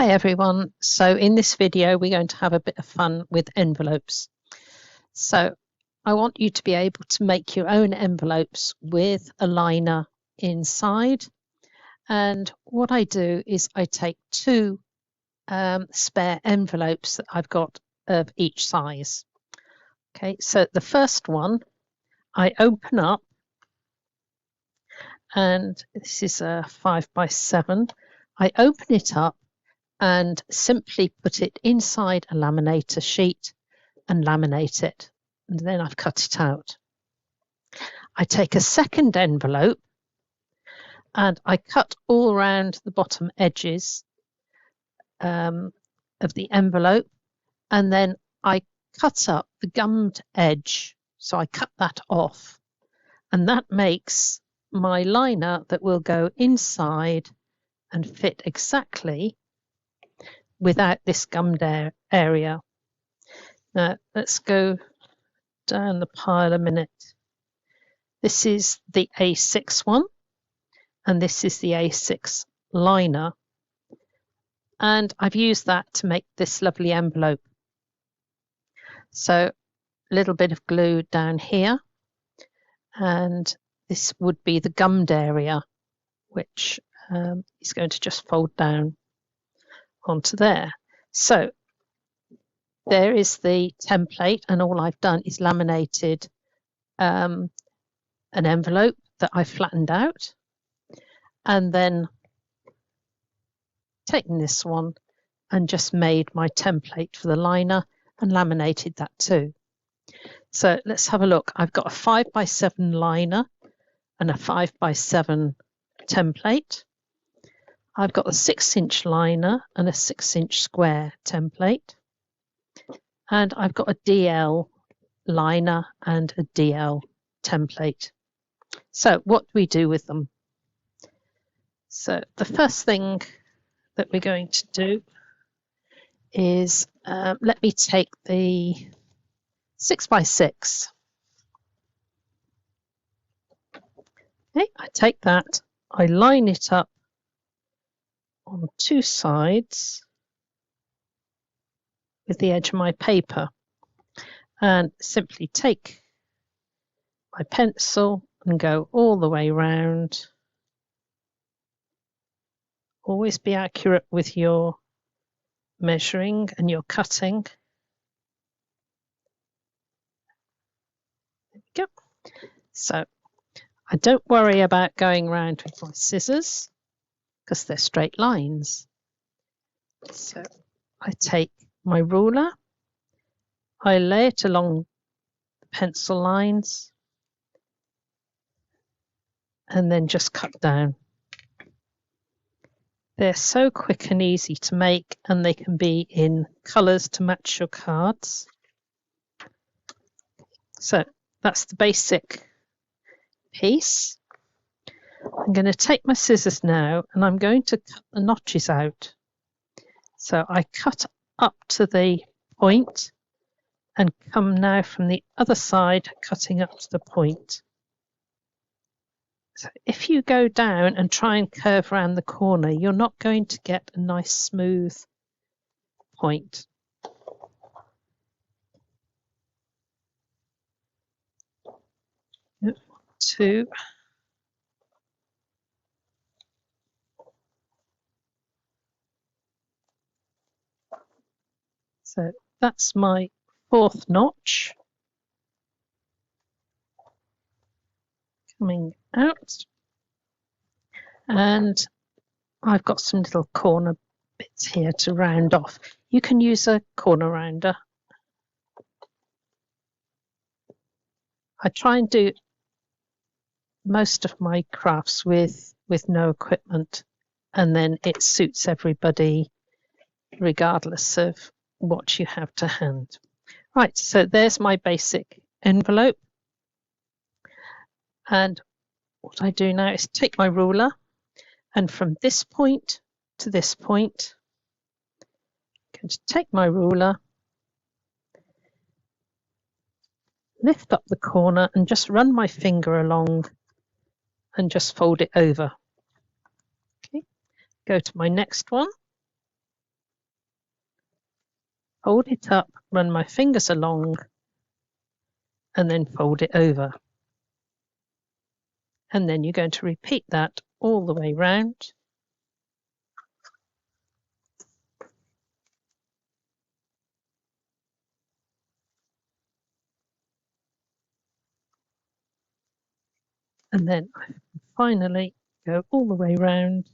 Hi everyone. So in this video we're going to have a bit of fun with envelopes. So I want you to be able to make your own envelopes with a liner inside. And what I do is I take two spare envelopes that I've got of each size. Okay, so the first one I open up, and this is a 5x7. I open it up and simply put it inside a laminator sheet and laminate it, and then I've cut it out. I take a second envelope and I cut all around the bottom edges of the envelope, and then I cut up the gummed edge, so I cut that off, and that makes my liner that will go inside and fit exactly without this gummed area. Now let's go down the pile a minute. This is the A6 one, and this is the A6 liner, and I've used that to make this lovely envelope. So a little bit of glue down here, and this would be the gummed area, which is going to just fold down onto there. So there is the template, and all I've done is laminated an envelope that I flattened out, and then taken this one and just made my template for the liner and laminated that too. So let's have a look. I've got a 5x7 liner and a 5x7 template. I've got a 6-inch liner and a 6-inch square template, and I've got a DL liner and a DL template. So what do we do with them? So the first thing that we're going to do is let me take the 6x6. Okay, I take that, I line it up on two sides with the edge of my paper, and simply take my pencil and go all the way round. Always be accurate with your measuring and your cutting. There we go. So I don't worry about going around with my scissors because they're straight lines. So I take my ruler, I lay it along the pencil lines, and then just cut down. They're so quick and easy to make, and they can be in colours to match your cards. So that's the basic piece. I'm going to take my scissors now, and I'm going to cut the notches out. So I cut up to the point and come now from the other side, cutting up to the point. So if you go down and try and curve around the corner, you're not going to get a nice smooth point. Two. So that's my fourth notch coming out, and I've got some little corner bits here to round off. You can use a corner rounder. I try and do most of my crafts with no equipment, and then it suits everybody regardless of what you have to hand. Right, so there's my basic envelope, and what I do now is take my ruler, and from this point to this point, I'm going to take my ruler, lift up the corner and just run my finger along and just fold it over. Okay, go to my next one, fold it up, run my fingers along, and then fold it over. And then you're going to repeat that all the way round. And then finally go all the way round.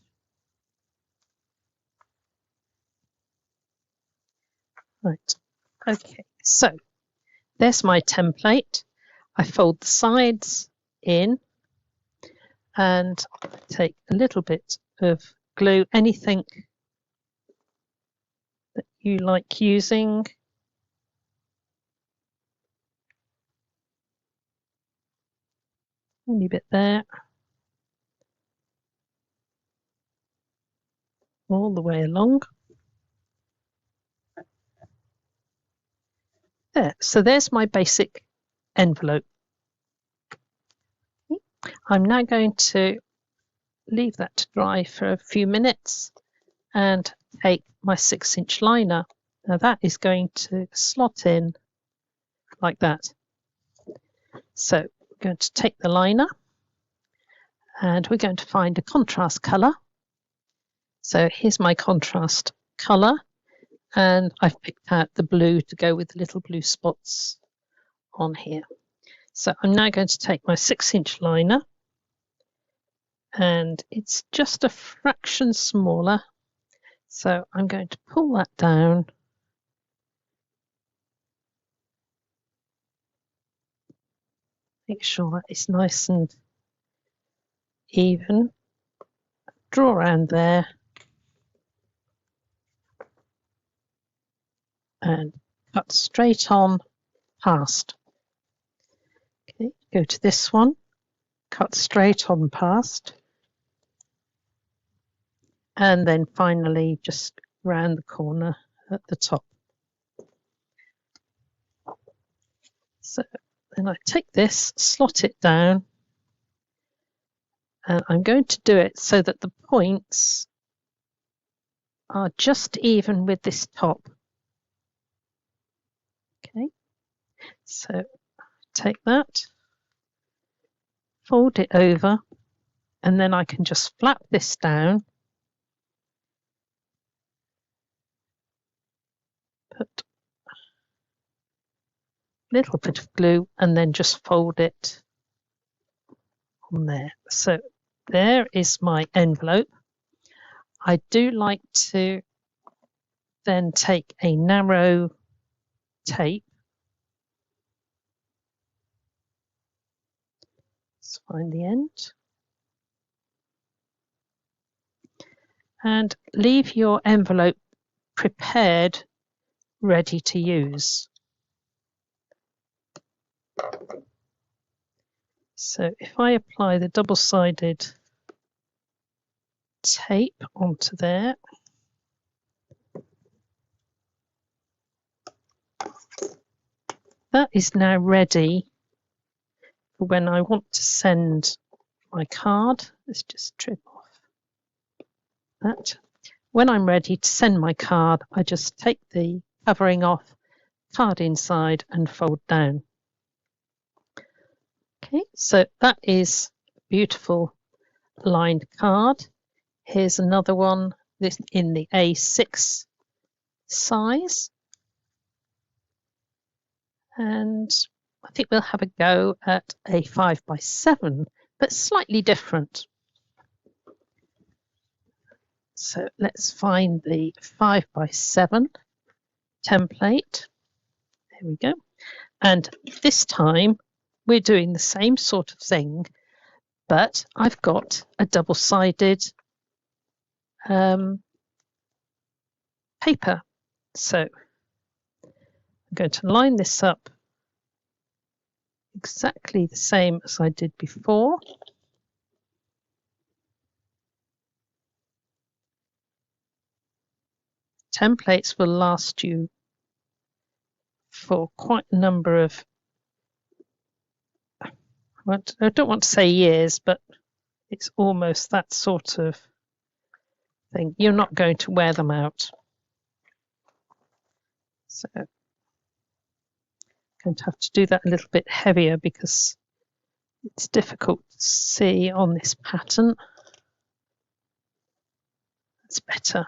Right, okay, so there's my template. I fold the sides in and take a little bit of glue, anything that you like using. Only bit there. All the way along. There, so there's my basic envelope. I'm now going to leave that to dry for a few minutes and take my 6-inch liner. Now that is going to slot in like that. So we're going to take the liner and we're going to find a contrast colour. So here's my contrast colour, and I've picked out the blue to go with the little blue spots on here. So I'm now going to take my 6-inch liner, and it's just a fraction smaller. So I'm going to pull that down. Make sure that it's nice and even. Draw around there. And cut straight on past. Okay, go to this one, cut straight on past, and then finally just round the corner at the top. So then I take this, slot it down, and I'm going to do it so that the points are just even with this top. Okay, so take that, fold it over, and then I can just flap this down, put a little bit of glue, and then just fold it on there. So there is my envelope. I do like to then take a narrow tape. Let's find the end. And leave your envelope prepared, ready to use. So if I apply the double-sided tape onto there, that is now ready for when I want to send my card. Let's just trim off that. When I'm ready to send my card, I just take the covering off, card inside, and fold down. Okay, so that is a beautiful lined card. Here's another one, this in the A6 size. And I think we'll have a go at a 5x7, but slightly different. So let's find the 5x7 template. There we go. And this time we're doing the same sort of thing, but I've got a double-sided paper. So I'm going to line this up exactly the same as I did before. Templates will last you for quite a number of, I don't want to say years, but it's almost that sort of thing. You're not going to wear them out. So I'm going to have to do that a little bit heavier because it's difficult to see on this pattern. That's better.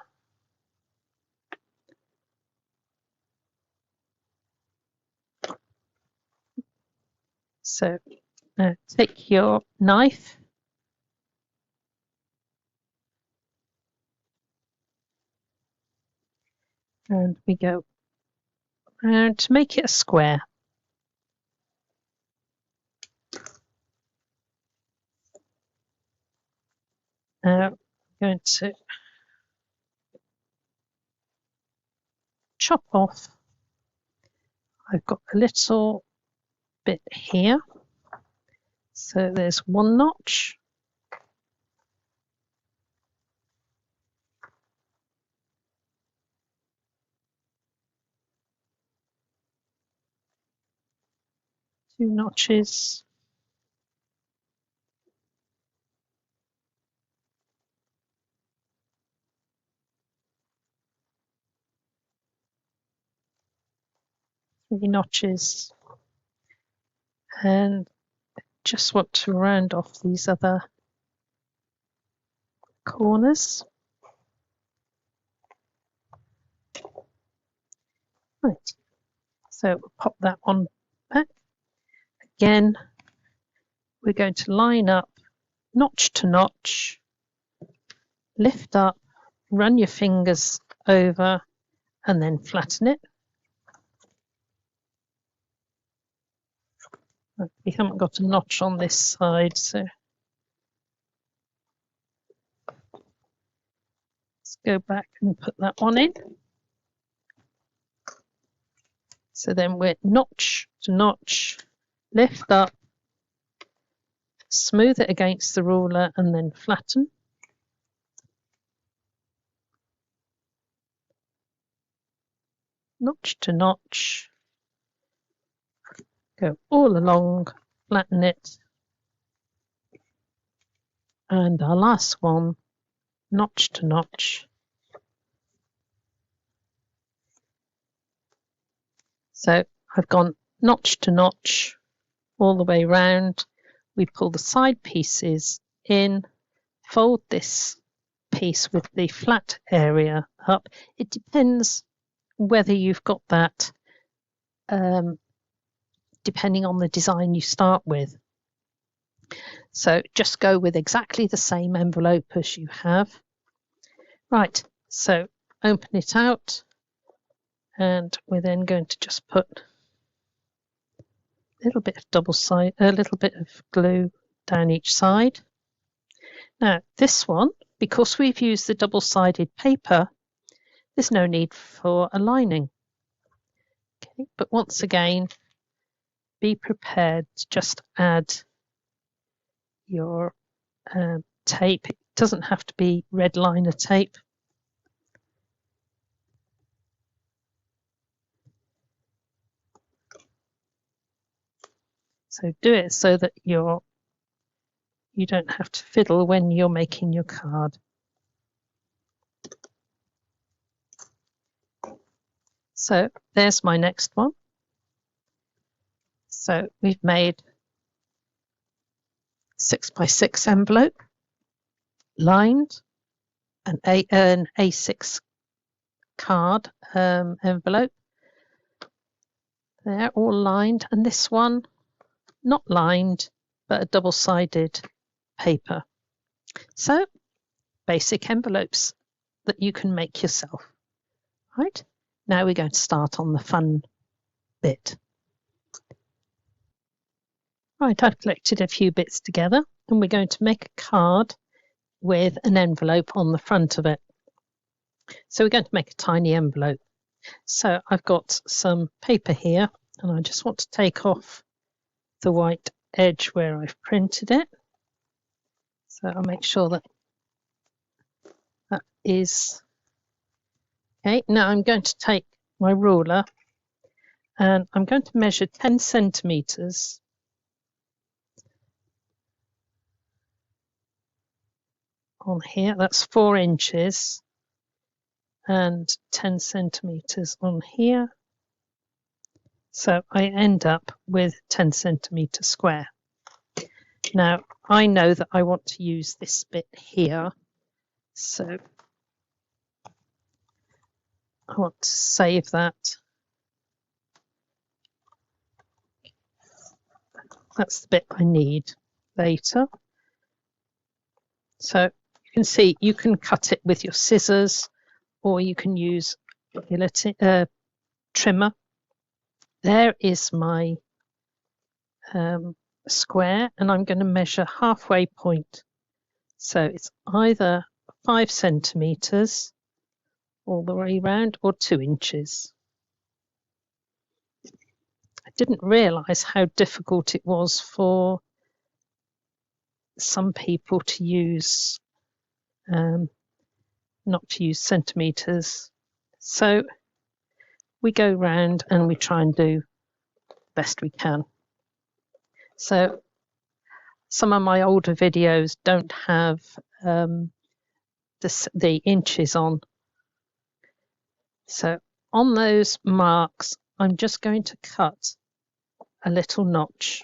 So take your knife and we go around to make it a square. Now I'm going to chop off. I've got a little bit here. So there's one notch. Two notches. Three notches. And just want to round off these other corners. Right, so we'll pop that one back. Again, we're going to line up notch to notch, lift up, run your fingers over, and then flatten it. We haven't got a notch on this side, so let's go back and put that one in. So then we're notch to notch, lift up, smooth it against the ruler, and then flatten. Notch to notch, go all along, flatten it. And our last one, notch to notch. So I've gone notch to notch all the way round. We pull the side pieces in, fold this piece with the flat area up. It depends whether you've got that, depending on the design you start with. So just go with exactly the same envelope as you have. Right, so open it out, and we're then going to just put a little bit of a little bit of glue down each side. Now this one, because we've used the double-sided paper, there's no need for a lining. Okay, but once again, be prepared to just add your tape. It doesn't have to be red liner tape. So do it so that you don't have to fiddle when you're making your card. So there's my next one. So we've made 6x6 envelope, lined, an A6 card envelope. They're all lined, and this one not lined, but a double-sided paper. So basic envelopes that you can make yourself. Right, now we're going to start on the fun bit. Right, I've collected a few bits together, and we're going to make a card with an envelope on the front of it. So we're going to make a tiny envelope. So I've got some paper here, and I just want to take off the white edge where I've printed it. So I'll make sure that that is okay. Now I'm going to take my ruler, and I'm going to measure 10 centimeters on here. That's 4 inches, and 10 centimeters on here. So I end up with 10 centimetre square. Now I know that I want to use this bit here, so I want to save that. That's the bit I need later. So you can see you can cut it with your scissors, or you can use your trimmer. There is my square, and I'm going to measure halfway point. So it's either 5 centimetres all the way round or 2 inches. I didn't realise how difficult it was for some people to use, not to use centimetres. So we go round and we try and do the best we can. So some of my older videos don't have the inches on. So on those marks, I'm just going to cut a little notch.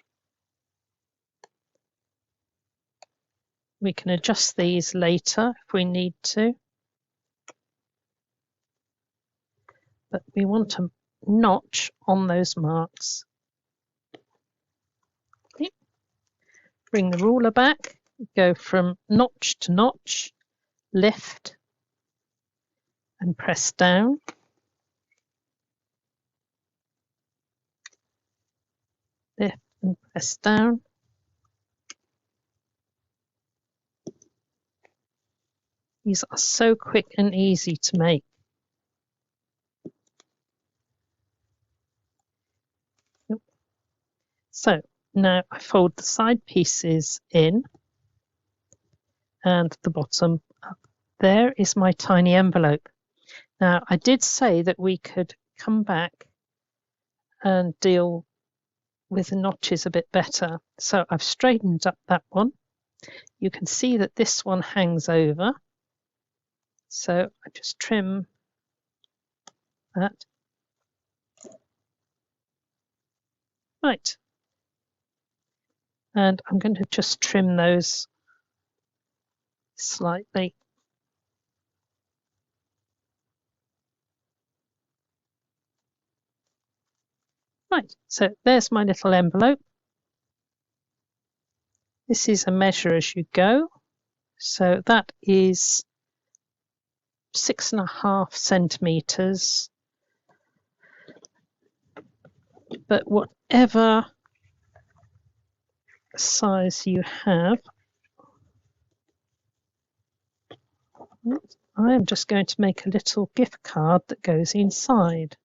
We can adjust these later if we need to, but we want a notch on those marks. Okay. Bring the ruler back, go from notch to notch, lift and press down. Lift and press down. These are so quick and easy to make. So now I fold the side pieces in and the bottom up. There is my tiny envelope. Now I did say that we could come back and deal with the notches a bit better. So I've straightened up that one. You can see that this one hangs over. So I just trim that. Right. And I'm going to just trim those slightly. Right, so there's my little envelope. This is a measure as you go. So that is 6.5 centimetres. But whatever size you have, I am just going to make a little gift card that goes inside.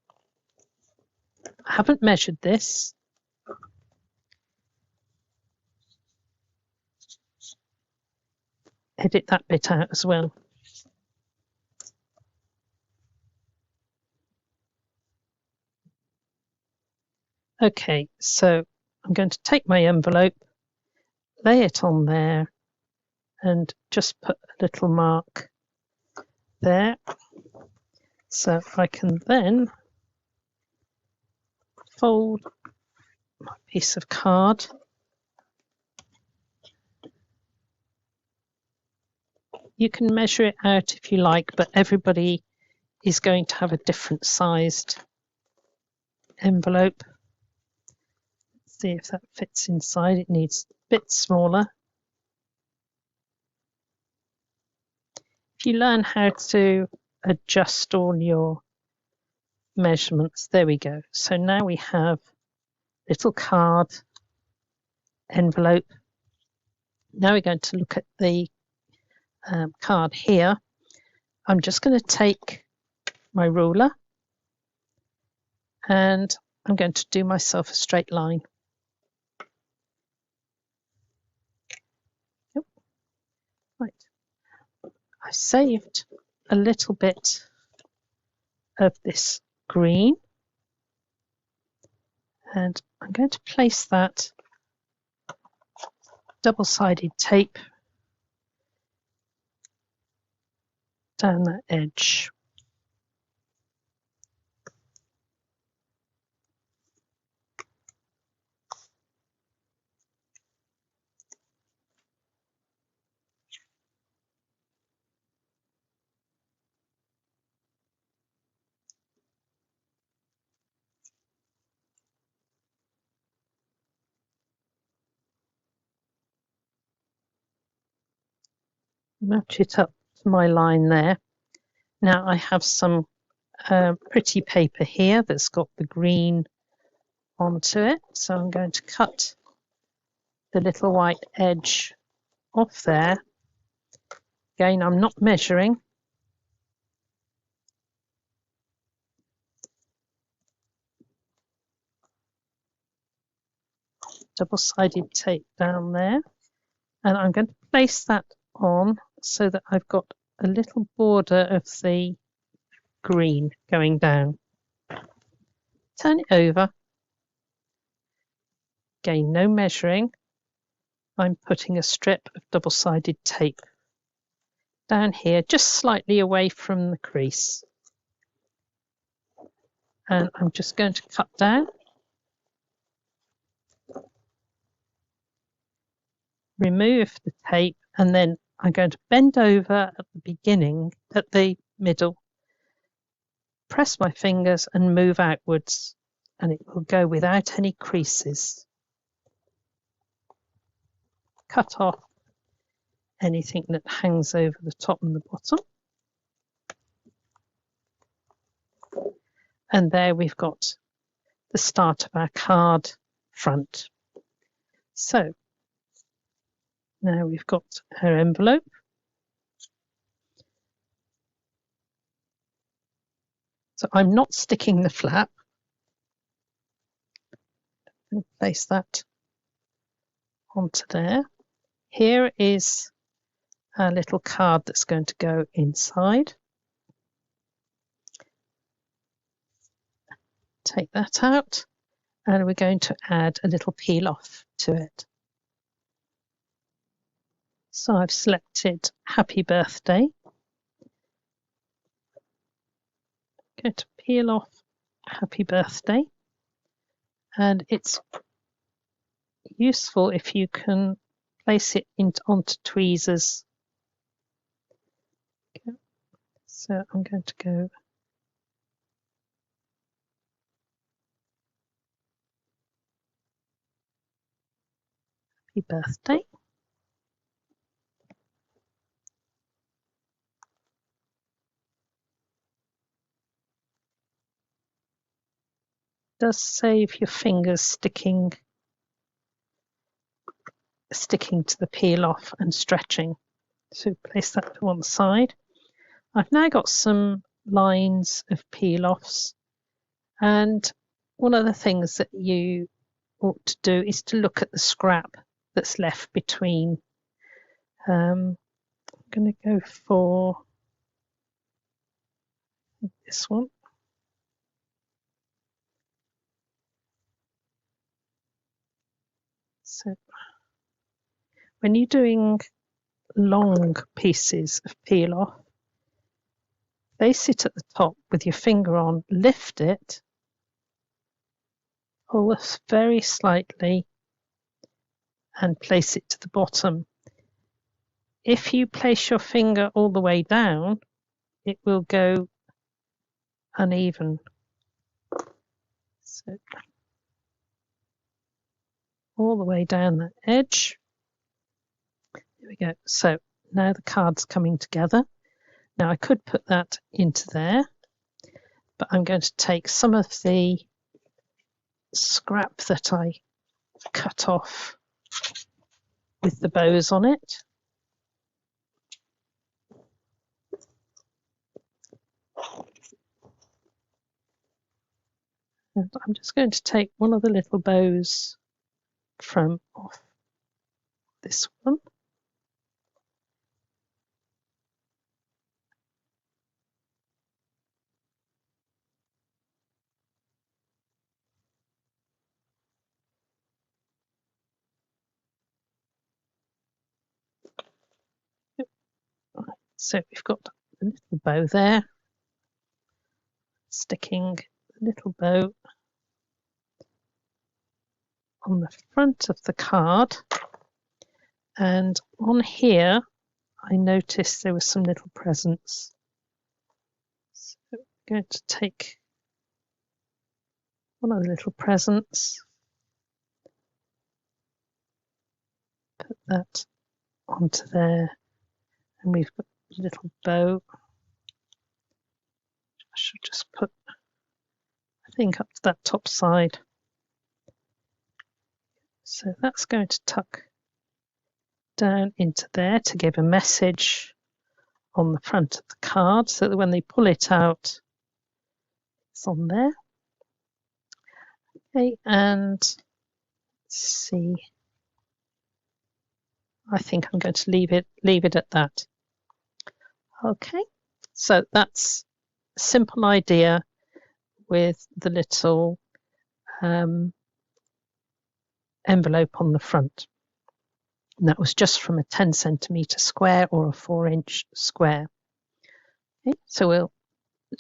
I haven't measured this. Edit that bit out as well. Okay, so I'm going to take my envelope, lay it on there, and just put a little mark there. So I can then fold my piece of card. You can measure it out if you like, but everybody is going to have a different sized envelope. Let's see if that fits inside. It needs a bit smaller. If you learn how to adjust all your measurements, there we go. So now we have little card envelope. Now we're going to look at the card here. I'm just going to take my ruler and I'm going to do myself a straight line. Yep. Right. I've saved a little bit of this green and I'm going to place that double-sided tape down that edge. match it up to my line there. Now I have some pretty paper here that's got the green onto it, so I'm going to cut the little white edge off there. Again, I'm not measuring. Double-sided tape down there, and I'm going to place that on so that I've got a little border of the green going down. Turn it over. Again, no measuring. I'm putting a strip of double-sided tape down here, just slightly away from the crease. And I'm just going to cut down. Remove the tape, and then I'm going to bend over at the beginning, at the middle, press my fingers and move outwards, and it will go without any creases. Cut off anything that hangs over the top and the bottom. And there we've got the start of our card front. So now we've got our envelope. So I'm not sticking the flap. And place that onto there. Here is our little card that's going to go inside. Take that out, and we're going to add a little peel off to it. So I've selected Happy Birthday. I'm going to peel off Happy Birthday, and it's useful if you can place it onto tweezers. Okay. So I'm going to go Happy Birthday. Does save your fingers sticking to the peel off and stretching. So place that to one side. I've now got some lines of peel offs, and one of the things that you ought to do is to look at the scrap that's left between. I'm going to go for this one. So when you're doing long pieces of peel off, they sit at the top with your finger on, lift it, pull very slightly and place it to the bottom. If you place your finger all the way down, it will go uneven. So all the way down the edge. There we go. So now the card's coming together. Now I could put that into there, but I'm going to take some of the scrap that I cut off with the bows on it. And I'm just going to take one of the little bows from off this one. So we've got a little bow there, sticking a little bow on the front of the card, and on here I noticed there were some little presents. So I'm going to take one of the little presents, put that onto there, And we've got a little bow. I should just put, I think, up to that top side. So that's going to tuck down into there to give a message on the front of the card so that when they pull it out, it's on there. Okay, and let's see. I think I'm going to leave it at that. Okay, so that's a simple idea with the little envelope on the front. And that was just from a 10 centimetre square or a 4-inch square. Okay, so we'll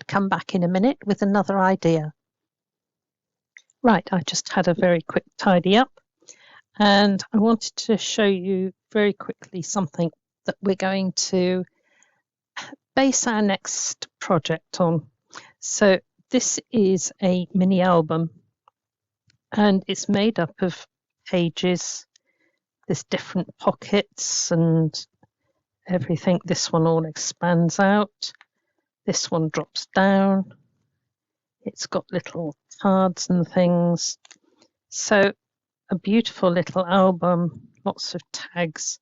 come back in a minute with another idea. Right, I just had a very quick tidy up, and I wanted to show you very quickly something that we're going to base our next project on. So this is a mini album, and it's made up of pages. There's different pockets and everything. This one all expands out. This one drops down. It's got little cards and things. So a beautiful little album, lots of tags.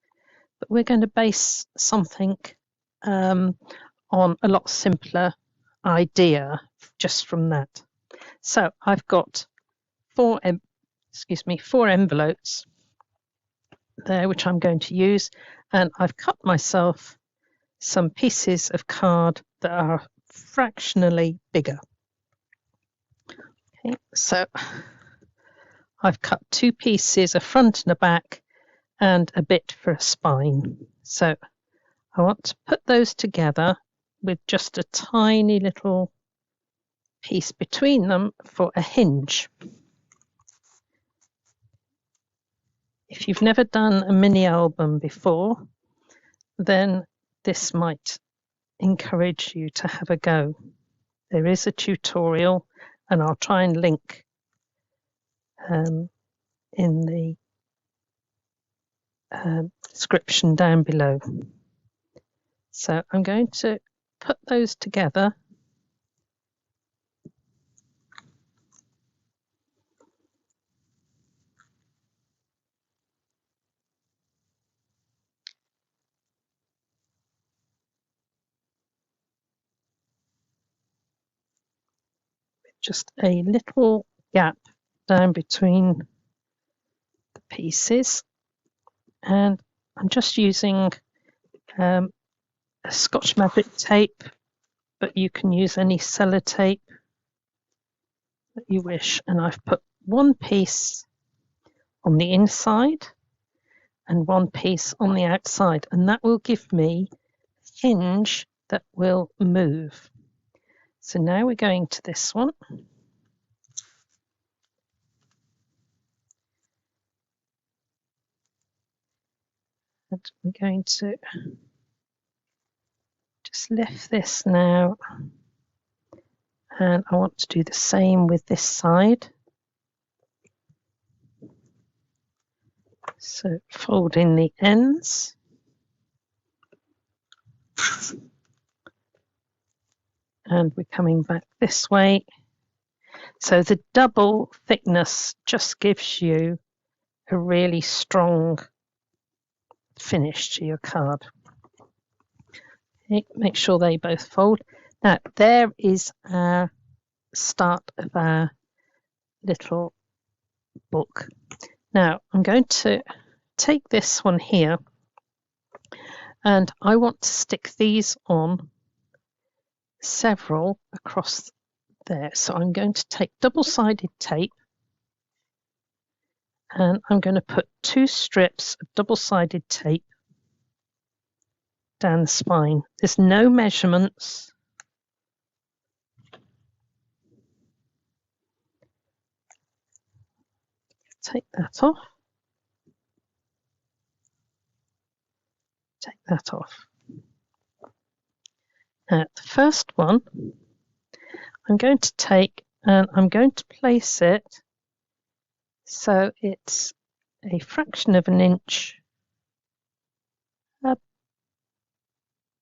But we're going to base something on a lot simpler idea just from that. So I've got four envelopes there, which I'm going to use, and I've cut myself some pieces of card that are fractionally bigger. Okay, so I've cut 2 pieces, a front and a back, and a bit for a spine. So I want to put those together with just a tiny little piece between them for a hinge. If you've never done a mini album before, then this might encourage you to have a go. There is a tutorial, and I'll try and link in the description down below. So I'm going to put those together. Just a little gap down between the pieces, and I'm just using a Scotch Magic tape, but you can use any sellotape that you wish. And I've put 1 piece on the inside and 1 piece on the outside, and that will give me a hinge that will move. So now we're going to this one. And we're going to just lift this now. And I want to do the same with this side. So fold in the ends. And we're coming back this way. So the double thickness just gives you a really strong finish to your card. Okay, make sure they both fold. Now there is our start of our little book. Now I'm going to take this one here, and I want to stick these on several across there. So I'm going to take double-sided tape, and I'm going to put 2 strips of double-sided tape down the spine. There's no measurements. Take that off. Take that off. Now, the first one I'm going to take, and I'm going to place it so it's a fraction of an inch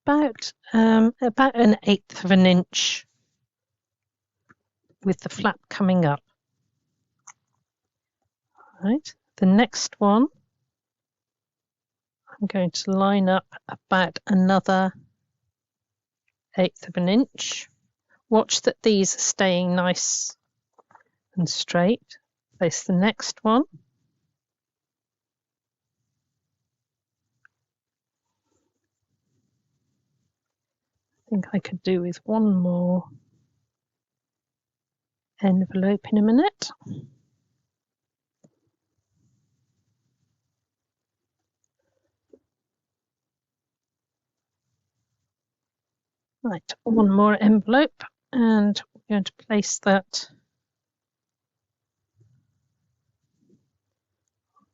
about an 1/8 of an inch with the flap coming up. Right, the next one I'm going to line up about another 1/8 of an inch. Watch that these are staying nice and straight. Place the next one. I think I could do with one more envelope in a minute. Right, one more envelope, and we're going to place that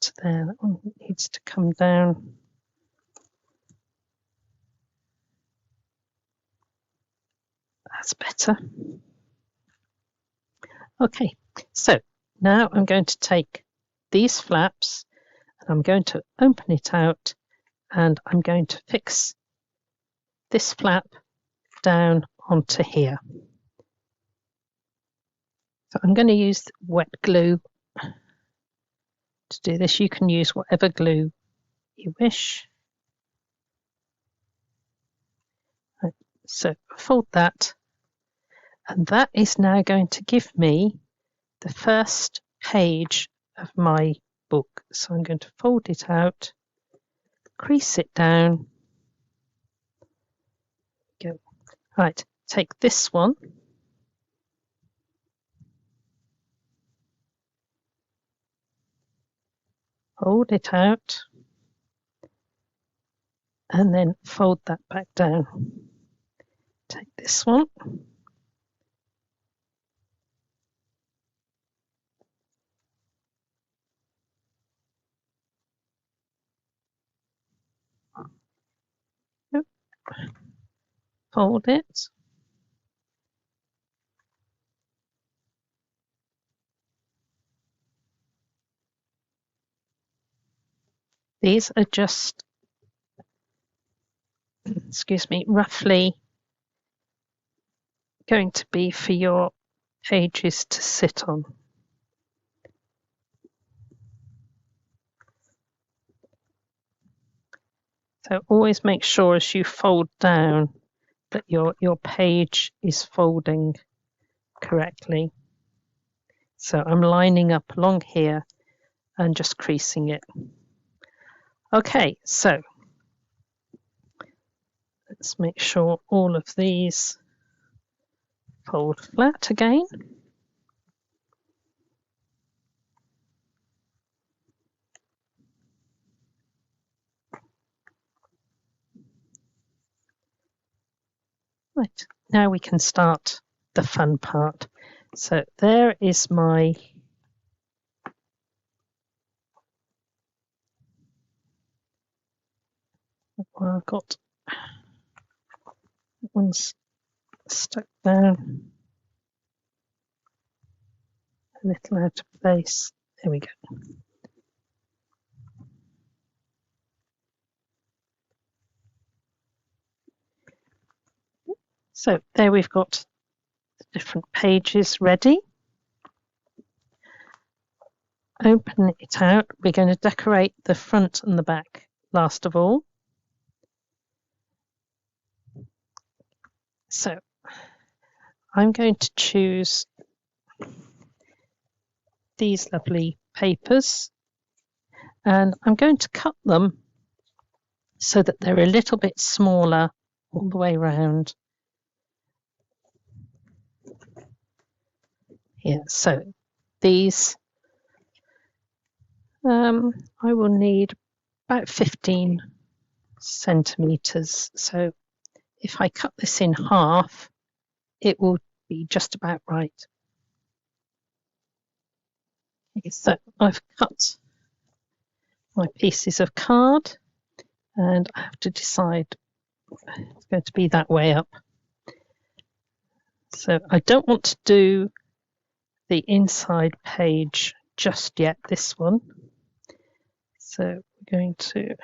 to there. That one needs to come down. That's better. Okay, so now I'm going to take these flaps and I'm going to open it out, and I'm going to fix this flap down onto here. So I'm going to use wet glue to do this. You can use whatever glue you wish. Right, so fold that, and that is now going to give me the first page of my book. So I'm going to fold it out, crease it down. Go. Right, take this one. Hold it out, and then fold that back down. Take this one. Fold it. These are just, excuse me, roughly going to be for your pages to sit on. So always make sure as you fold down that your page is folding correctly. So I'm lining up along here and just creasing it. Okay, so let's make sure all of these fold flat again. Right, now we can start the fun part. So there is my I've got that one's stuck down a little out of place. There we go. So there we've got the different pages ready. Open it out. We're going to decorate the front and the back last of all. So I'm going to choose these lovely papers, and I'm going to cut them so that they're a little bit smaller all the way around. Here, so these I will need about 15 centimeters. So if I cut this in half, it will be just about right. Okay, so I've cut my pieces of card, and I have to decide it's going to be that way up. So I don't want to do the inside page just yet, this one. So we're going to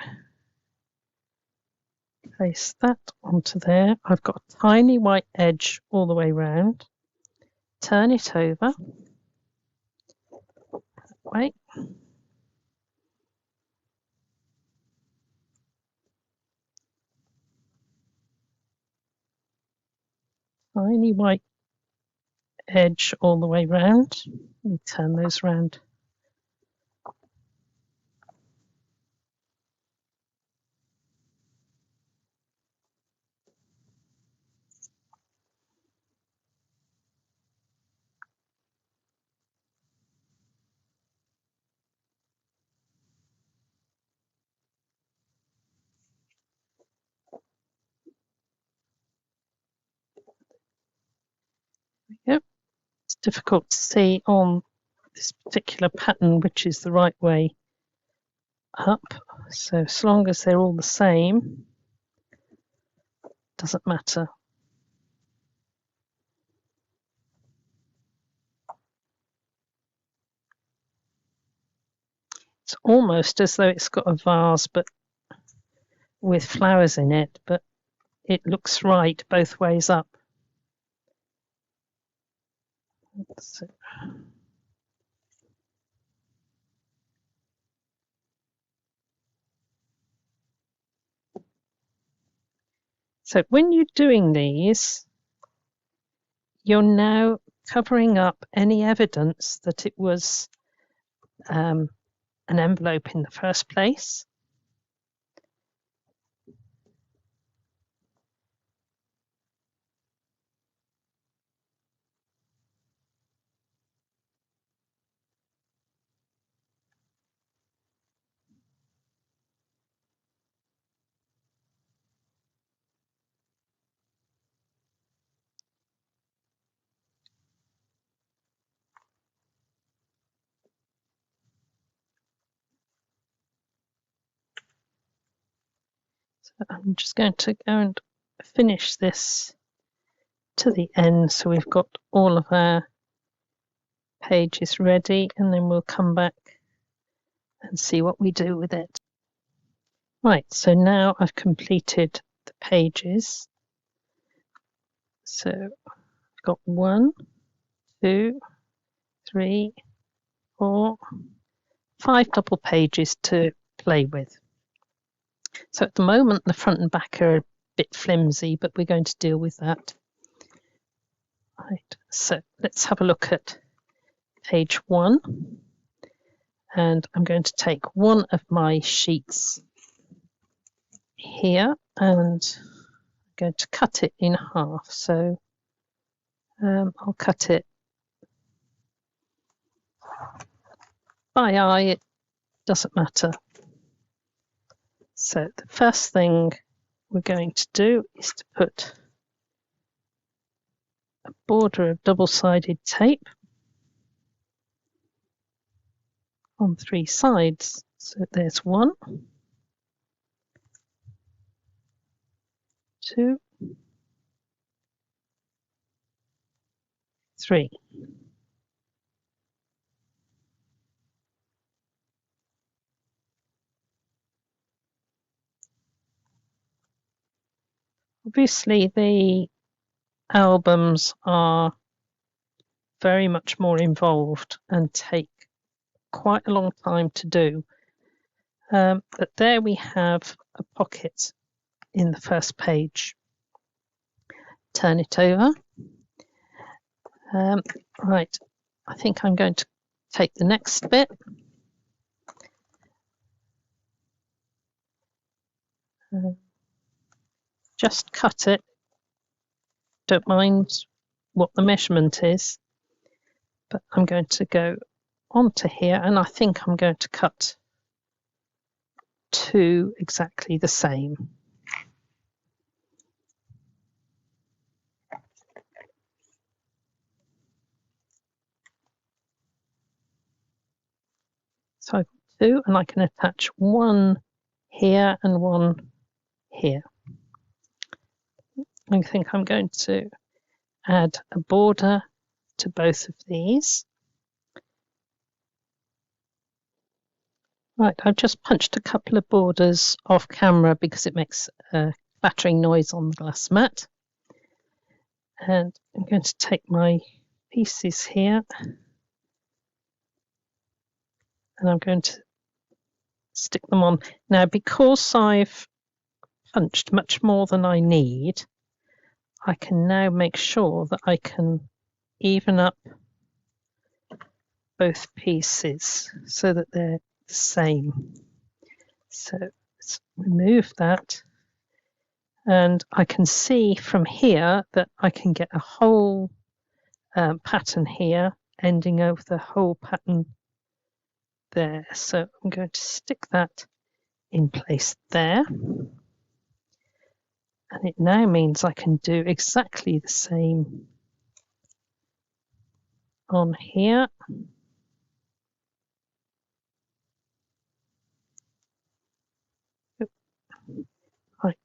Place that onto there. I've got a tiny white edge all the way round. Turn it over. Wait. Tiny white edge all the way round. Let me turn those round. Yep. It's difficult to see on this particular pattern which is the right way up. So as long as they're all the same, doesn't matter. It's almost as though it's got a vase but with flowers in it, but it looks right both ways up. So when you're doing these, you're now covering up any evidence that it was an envelope in the first place. So I'm just going to go and finish this to the end so we've got all of our pages ready, and then we'll come back and see what we do with it. Right, so now I've completed the pages. So I've got 1, 2, 3, 4, 5 double pages to play with. So at the moment the front and back are a bit flimsy, but we're going to deal with that. Right, so let's have a look at page 1, and I'm going to take one of my sheets here and I'm going to cut it in half. So I'll cut it by eye, it doesn't matter. So the first thing we're going to do is to put a border of double-sided tape on 3 sides. So there's 1, 2, 3. Obviously the albums are very much more involved and take quite a long time to do. But there we have a pocket in the first page. Turn it over. Right, I think I'm going to take the next bit. Just cut it. Don't mind what the measurement is, but I'm going to go onto here, and I think I'm going to cut 2 exactly the same. So I've got 2, and I can attach 1 here and 1 here. I think I'm going to add a border to both of these. Right, I've just punched a couple of borders off camera because it makes a battering noise on the glass mat. And I'm going to take my pieces here and I'm going to stick them on. Now, because I've punched much more than I need, I can now make sure that I can even up both pieces so that they're the same. So let's remove that. And I can see from here that I can get a whole pattern here ending over the whole pattern there. So I'm going to stick that in place there. And it now means I can do exactly the same on here. Right.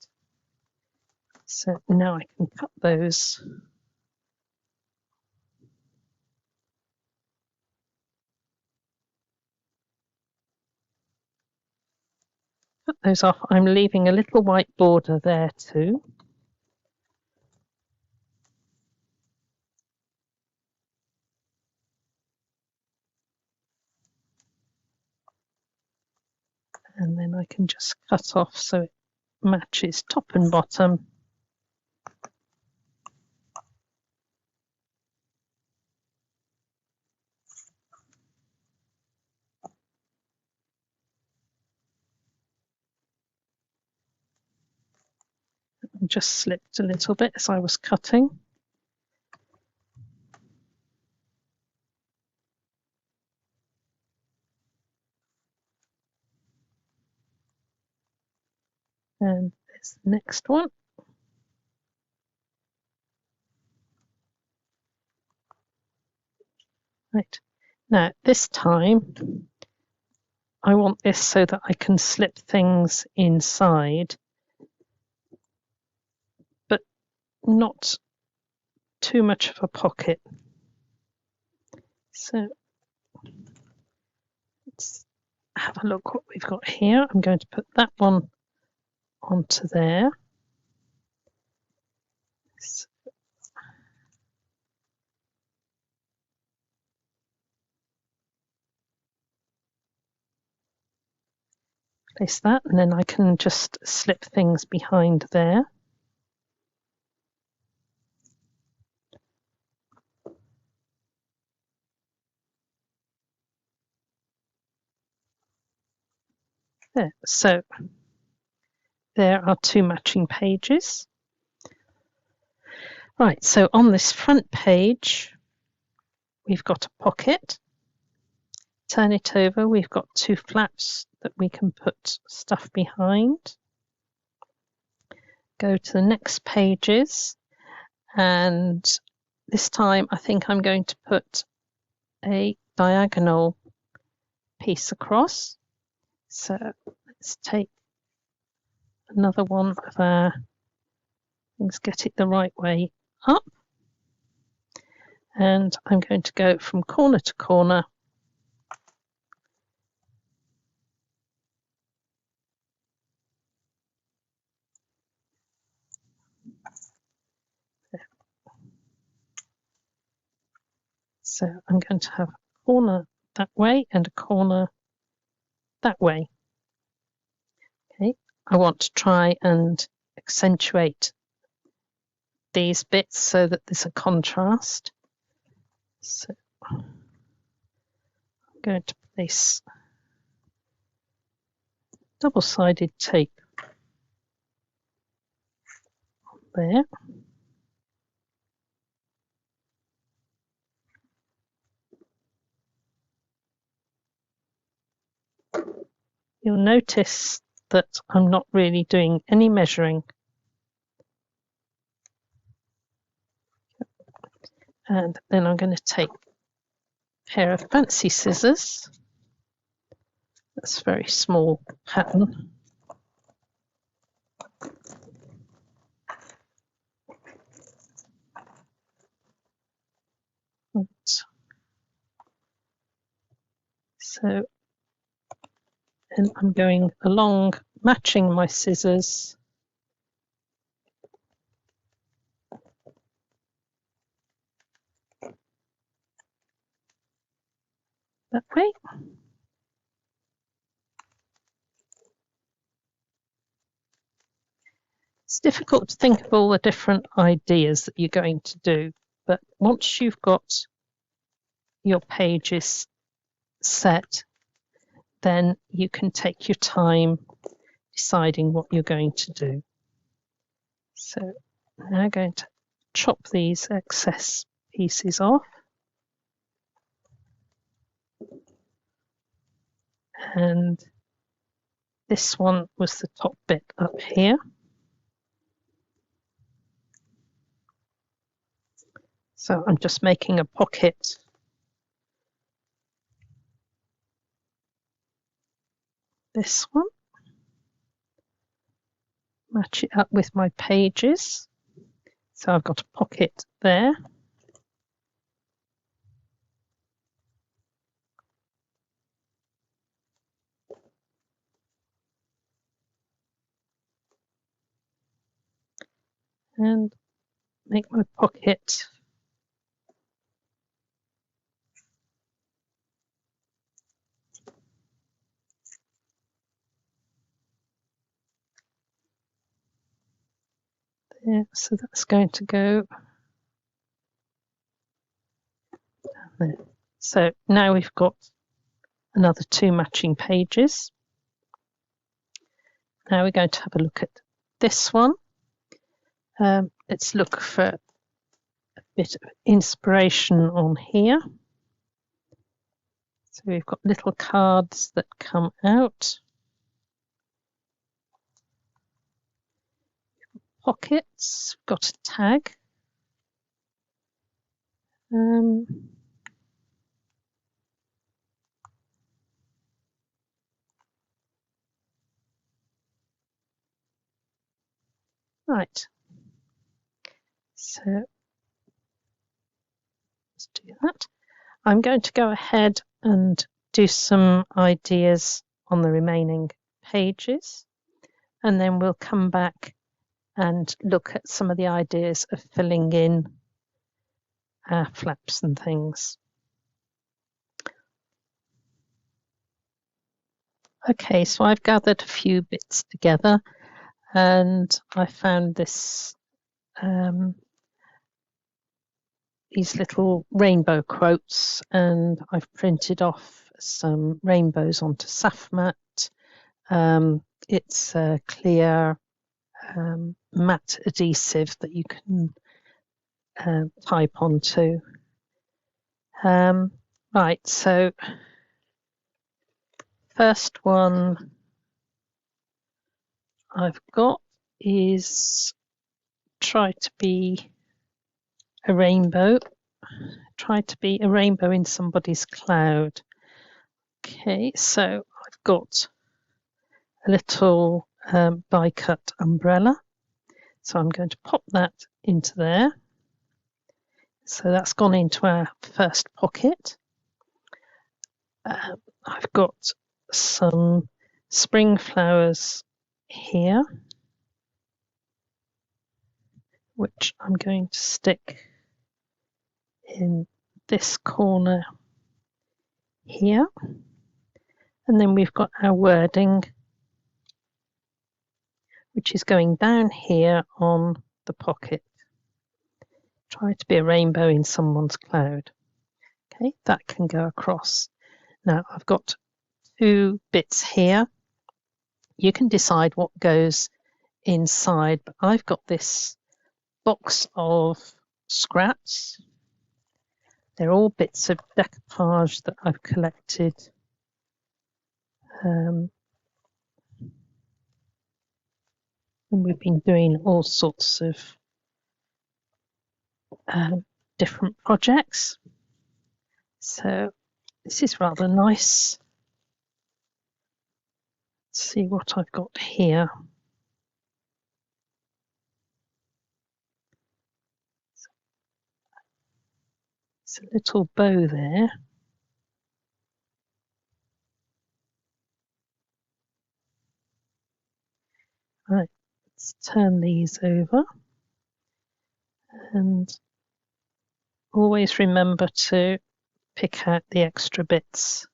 So now I can cut those. Cut those off. I'm leaving a little white border there too. And then I can just cut off so it matches top and bottom. And just slipped a little bit as I was cutting. And there's the next one. Right. Now, this time, I want this so that I can slip things inside, but not too much of a pocket. So let's have a look what we've got here. I'm going to put that one onto there. So place that, and then I can just slip things behind there. There. So there are two matching pages. Right, so on this front page, we've got a pocket. Turn it over, we've got two flaps that we can put stuff behind. Go to the next pages, and this time I think I'm going to put a diagonal piece across. So let's take another one of our things, get it the right way up. And I'm going to go from corner to corner. There. So I'm going to have a corner that way and a corner that way. Okay, I want to try and accentuate these bits so that there's a contrast. So I'm going to place double-sided tape on there. You'll notice that I'm not really doing any measuring. And then I'm going to take a pair of fancy scissors. That's a very small pattern. So, and I'm going along, matching my scissors that way. It's difficult to think of all the different ideas that you're going to do, but once you've got your pages set, then you can take your time deciding what you're going to do. So now I'm going to chop these excess pieces off. And this one was the top bit up here. So I'm just making a pocket this one. Match it up with my pages. So I've got a pocket there. And make my pocket there. So that's going to go down there. So now we've got another 2 matching pages. Now we're going to have a look at this one. Let's look for a bit of inspiration on here. So we've got little cards that come out. Pockets, got a tag. Right. So let's do that. I'm going to go ahead and do some ideas on the remaining pages, and then we'll come back and look at some of the ideas of filling in our flaps and things. Okay, so I've gathered a few bits together, and I found this these little rainbow quotes, and I've printed off some rainbows onto SAFMAT. It's a clear matte adhesive that you can type onto. Right, so first one I've got is try to be a rainbow. Try to be a rainbow in somebody's cloud. Okay, so I've got a little die-cut umbrella. So I'm going to pop that into there. So that's gone into our first pocket. I've got some spring flowers here, which I'm going to stick in this corner here. And then we've got our wording, which is going down here on the pocket. Try to be a rainbow in someone's cloud. Okay, that can go across. Now I've got 2 bits here. You can decide what goes inside, but I've got this box of scraps. They're all bits of decoupage that I've collected. And we've been doing all sorts of different projects. So this is rather nice. Let's see what I've got here. It's a little bow there. Right, let's turn these over. And always remember to pick out the extra bits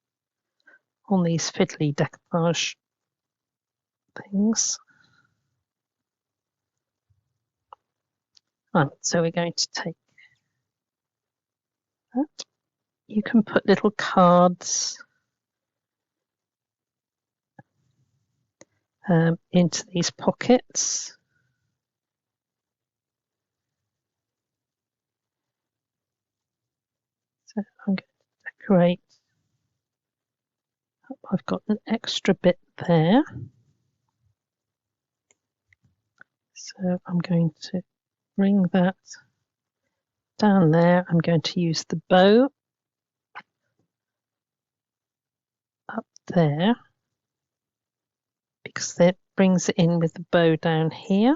on these fiddly decoupage things. Right, so we're going to take that. You can put little cards into these pockets. So I'm going to decorate. I've got an extra bit there. So I'm going to bring that down there. I'm going to use the bow up there because that brings it in with the bow down here.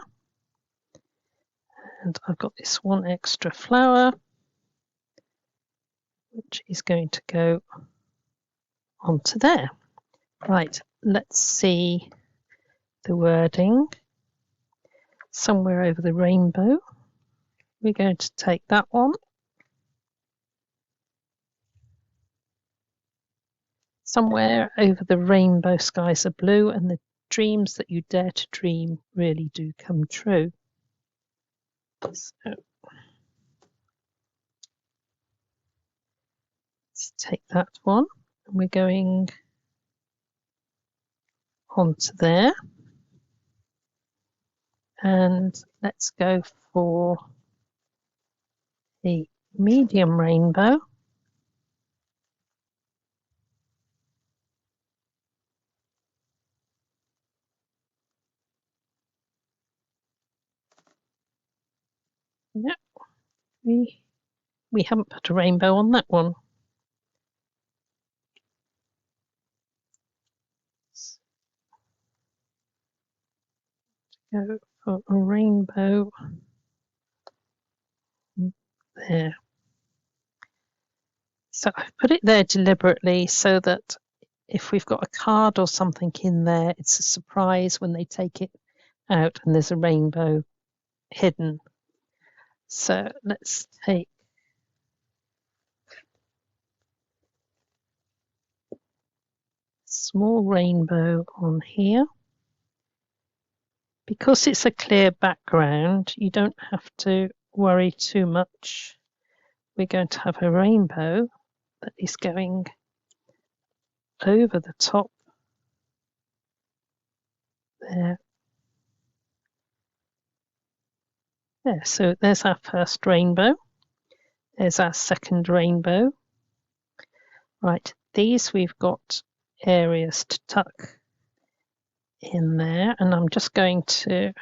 And I've got this one extra flower, which is going to go onto there. Right, let's see the wording. Somewhere over the rainbow. We're going to take that one. Somewhere over the rainbow skies are blue, and the dreams that you dare to dream really do come true. So let's take that one, and we're going onto there. And let's go for the medium rainbow. No, we haven't put a rainbow on that one. Go for a rainbow there. So I've put it there deliberately so that if we've got a card or something in there, it's a surprise when they take it out and there's a rainbow hidden. So let's take a small rainbow on here. Because it's a clear background, you don't have to worry too much. We're going to have a rainbow that is going over the top there. There, so there's our first rainbow. There's our second rainbow. Right, these we've got areas to tuck in there, and I'm just going to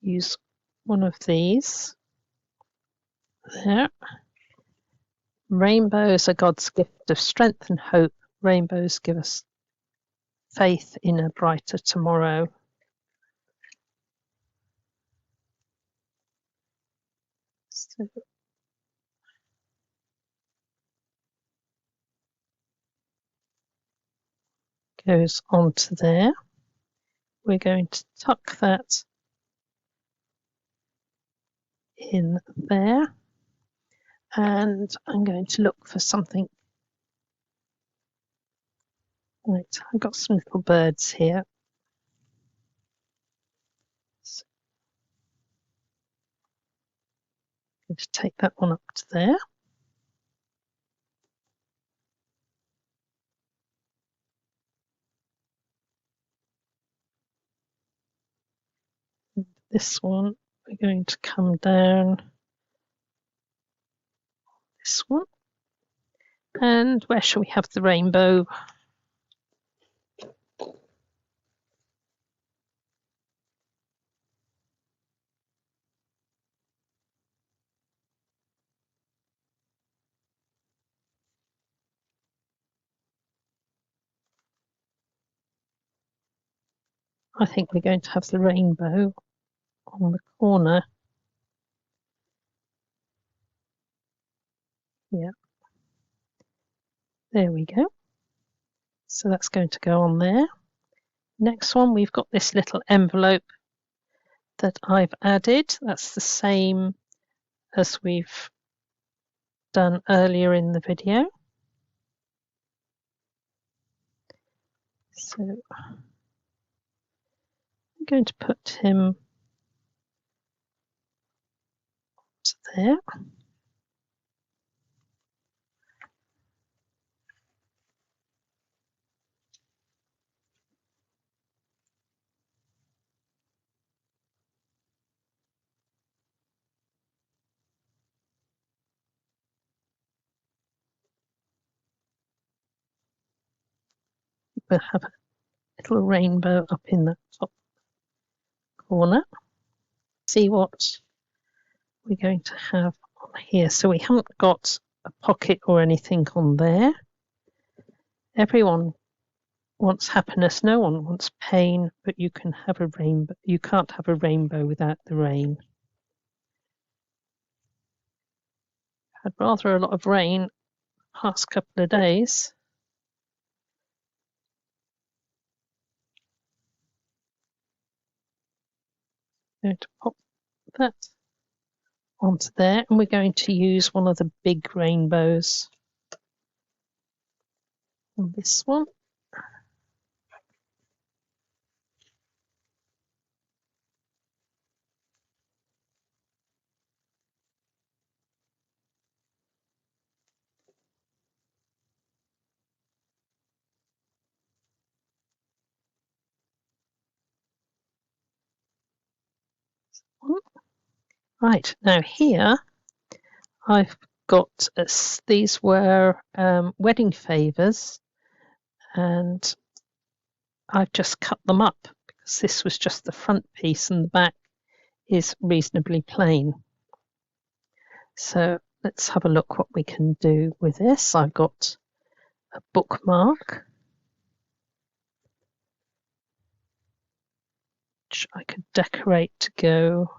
use one of these there. Rainbows are God's gift of strength and hope. Rainbows give us faith in a brighter tomorrow. So goes onto there. We're going to tuck that in there, and I'm going to look for something. Right, I've got some little birds here. So I'm going to take that one up to there. And this one, we're going to come down this one. And where shall we have the rainbow? I think we're going to have the rainbow on the corner. Yeah. There we go. So that's going to go on there. Next one, we've got this little envelope that I've added. That's the same as we've done earlier in the video. So I'm going to put him to there. We'll have a little rainbow up in the top corner. See what we're going to have on here. So we haven't got a pocket or anything on there. Everyone wants happiness, no one wants pain, but you can have a rainbow. You can't have a rainbow without the rain. Had rather a lot of rain the past couple of days. I'm going to pop that onto there, and we're going to use one of the big rainbows on this one. Right, now here I've got these were wedding favours, and I've just cut them up because this was just the front piece and the back is reasonably plain. So let's have a look what we can do with this. I've got a bookmark which I could decorate to go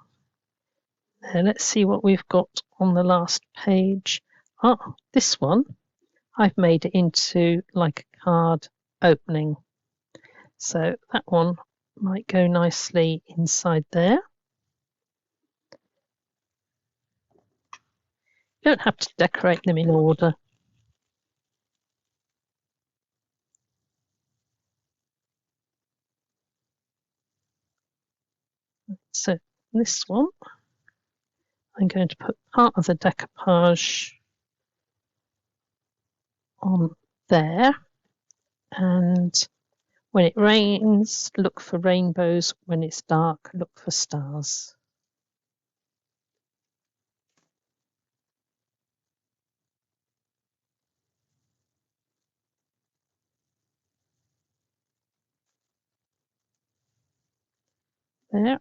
there. Let's see what we've got on the last page. Oh, this one I've made it into like a card opening. So that one might go nicely inside there. You don't have to decorate them in order. So this one, I'm going to put part of the decoupage on there, and when it rains, look for rainbows. When it's dark, look for stars. There.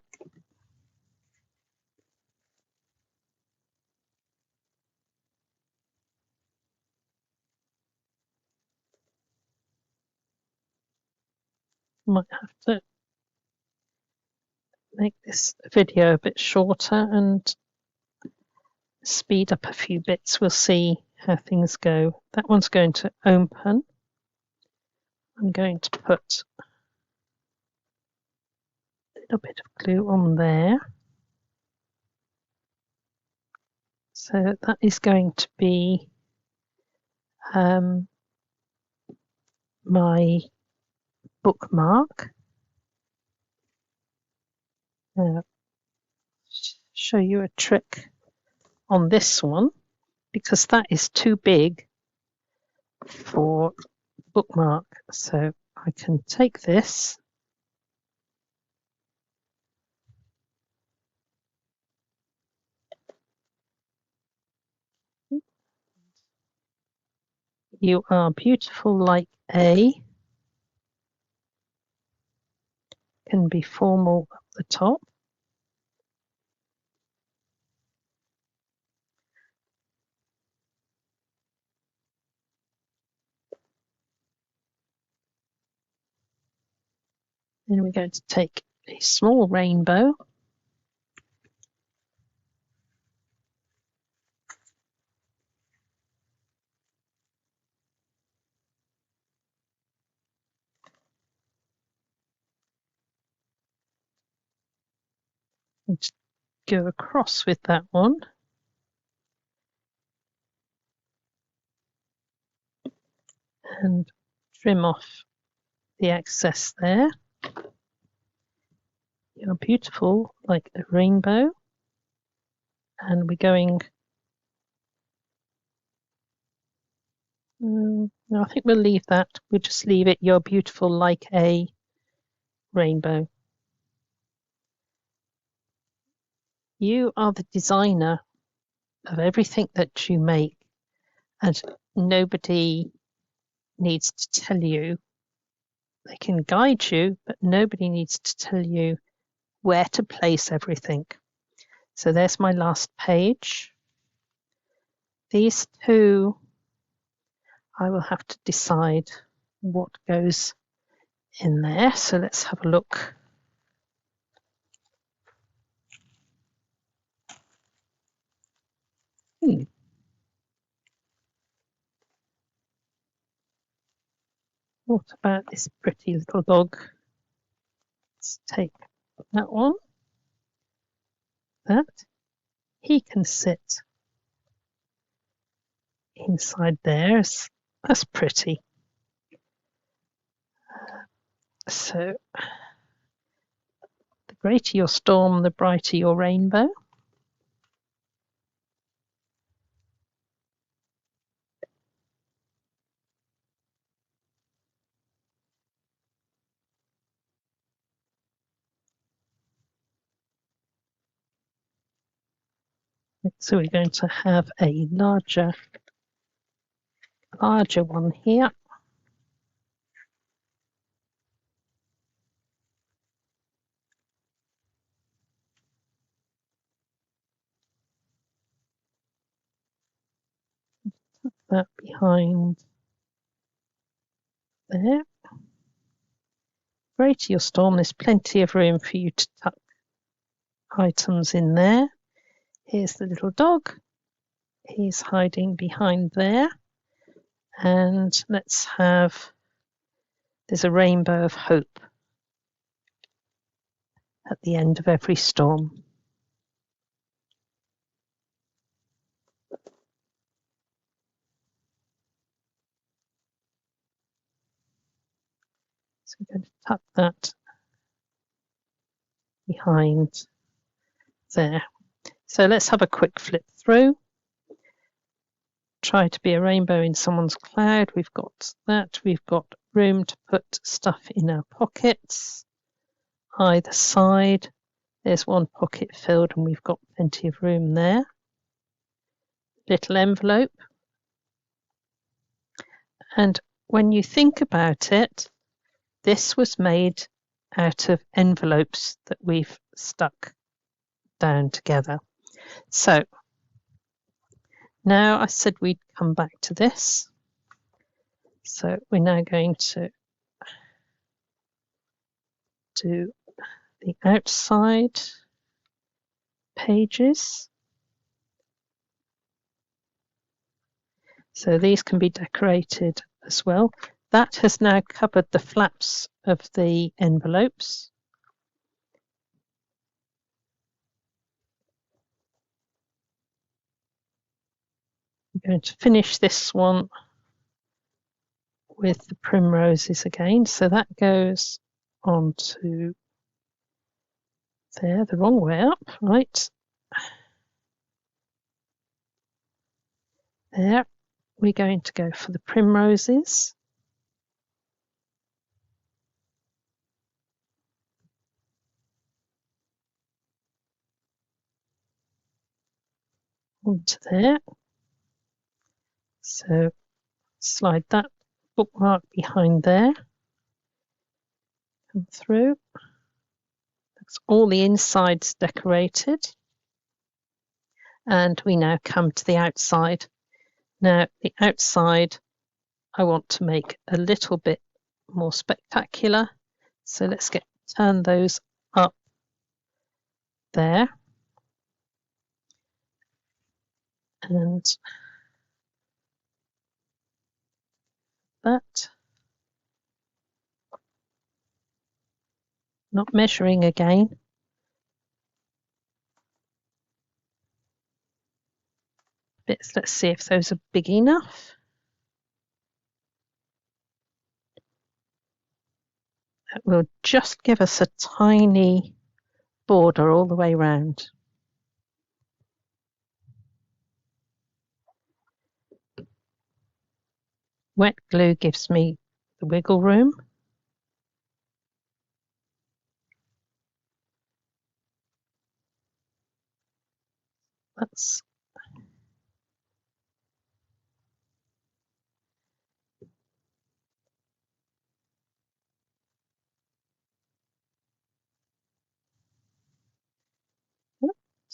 Might have to make this video a bit shorter and speed up a few bits. We'll see how things go. That one's going to open. I'm going to put a little bit of glue on there. So that is going to be my bookmark. Show you a trick on this one because that is too big for bookmark. So I can take this You are beautiful like A can be formal at the top. Then we're going to take a small rainbow. And go across with that one. and trim off the excess there. You're beautiful, like a rainbow. And we're going, no, I think we'll leave that. We'll just leave it, you're beautiful like a rainbow. You are the designer of everything that you make, and nobody needs to tell you. They can guide you, but nobody needs to tell you where to place everything. So there's my last page. These two, I will have to decide what goes in there. So let's have a look. What about this pretty little dog? Let's take that one. That. He can sit inside there. That's pretty. So the greater your storm, the brighter your rainbow. So we're going to have a larger one here. Tuck that behind there. Greater your storm, there's plenty of room for you to tuck items in there. Here's the little dog. He's hiding behind there. And let's have, there's a rainbow of hope at the end of every storm. So we're going to tuck that behind there. So let's have a quick flip through. Try to be a rainbow in someone's cloud. We've got that. We've got room to put stuff in our pockets either side. There's one pocket filled and we've got plenty of room there. Little envelope. And when you think about it, this was made out of envelopes that we've stuck down together. So now I said we'd come back to this. So we're now going to do the outside pages. So these can be decorated as well. That has now covered the flaps of the envelopes. I'm going to finish this one with the primroses again. So that goes onto there, the wrong way up, right? There, we're going to go for the primroses. Onto there. So slide that bookmark behind there. Come through. That's all the insides decorated. And we now come to the outside. Now, the outside, I want to make a little bit more spectacular. So let's turn those up there. And that. Not measuring again. Let's see if those are big enough. That will just give us a tiny border all the way round. Wet glue gives me the wiggle room. Let's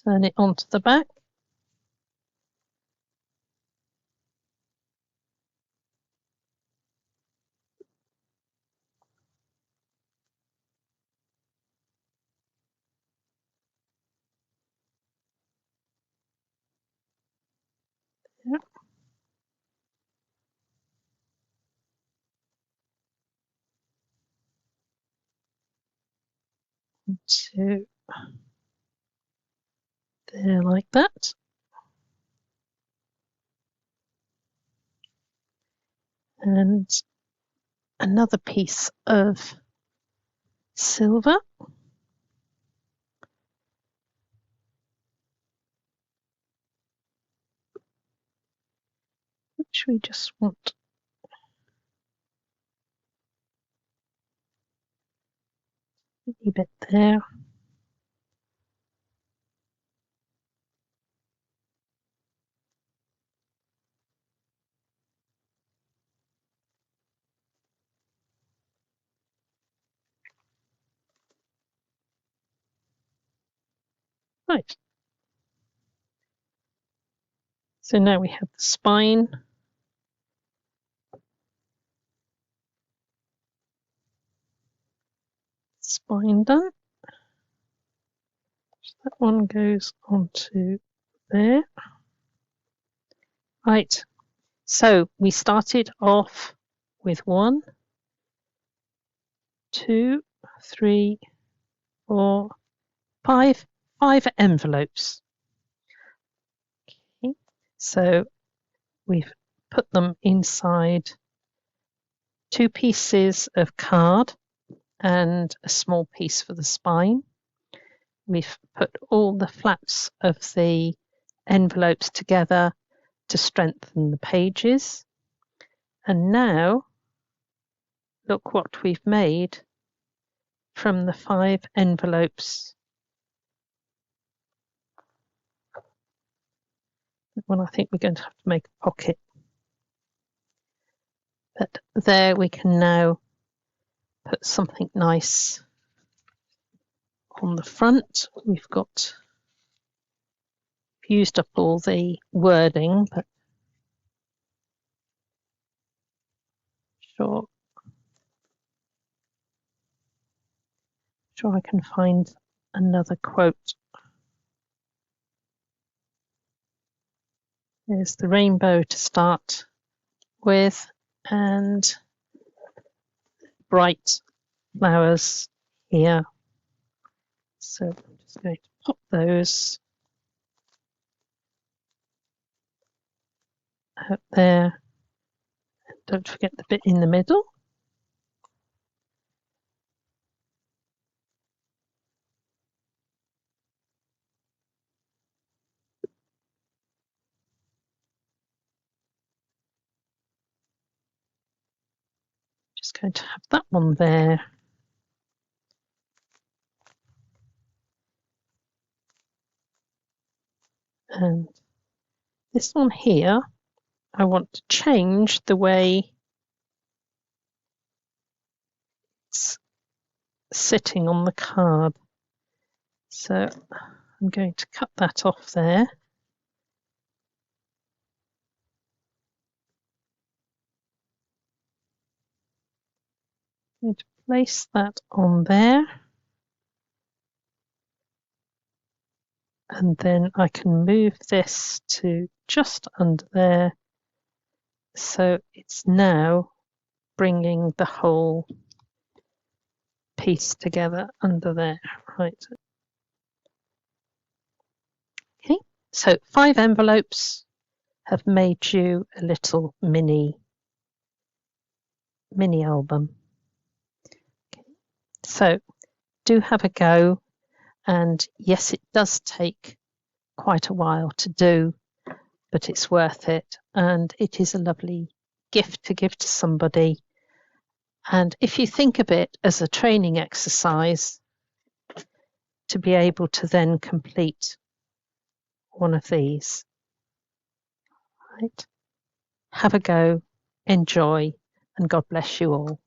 turn it onto the back. Yep. To there like that. And another piece of silver. Which we just want a wee bit there. Right. So now we have the spine. Spine done. So that one goes onto there. Right. So we started off with 1, 2, 3, 4, 5 envelopes. Okay. So we've put them inside 2 pieces of card and a small piece for the spine. We've put all the flaps of the envelopes together to strengthen the pages. And now look what we've made from the 5 envelopes. Well, I think we're going to have to make a pocket. But there we can now put something nice on the front. We've used up all the wording, but sure I can find another quote. There's the rainbow to start with, and bright flowers here. So I'm just going to pop those out there. Don't forget the bit in the middle. Just going to have that one there. And this one here, I want to change the way it's sitting on the card. So I'm going to cut that off there. I'm going to place that on there. And then I can move this to just under there. So it's now bringing the whole piece together under there. Right. Okay, so 5 envelopes have made you a little mini album. Okay. So do have a go, and yes, it does take quite a while to do, but it's worth it, and it is a lovely gift to give to somebody. And if you think of it as a training exercise, to be able to then complete one of these, right? Have a go, enjoy, and God bless you all.